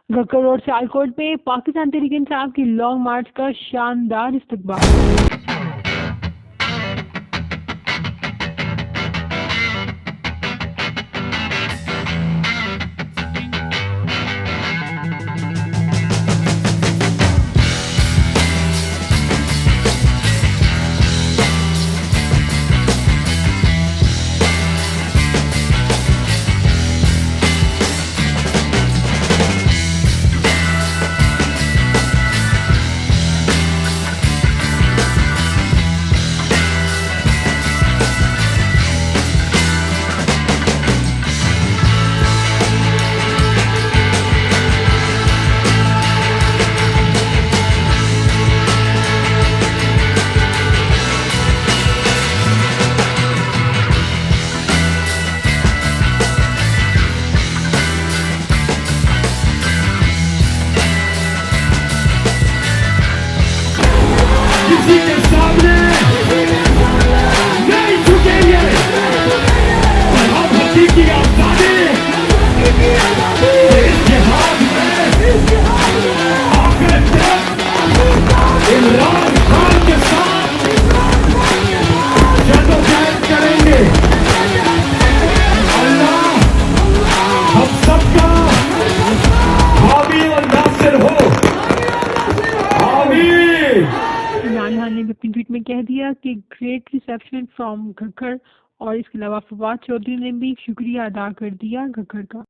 गक्खड़ और सियालकोट में पाकिस्तान तहरीक इंसाफ की लॉन्ग मार्च का शानदार इस्तकबाल। किसी के सामने नहीं झुकेंगे। प्रधानमंत्री की आजादी इसके हाथ में आखिर तक इमरान खान के साथ जद्दोजहद करेंगे। अल्लाह हम सबका हामी और नासिर हो। ने अपनी ट्वीट में कह दिया कि ग्रेट रिसेप्शन फ्रॉम गक्खड़, और इसके अलावा फवाद चौधरी ने भी शुक्रिया अदा कर दिया गक्खड़ का।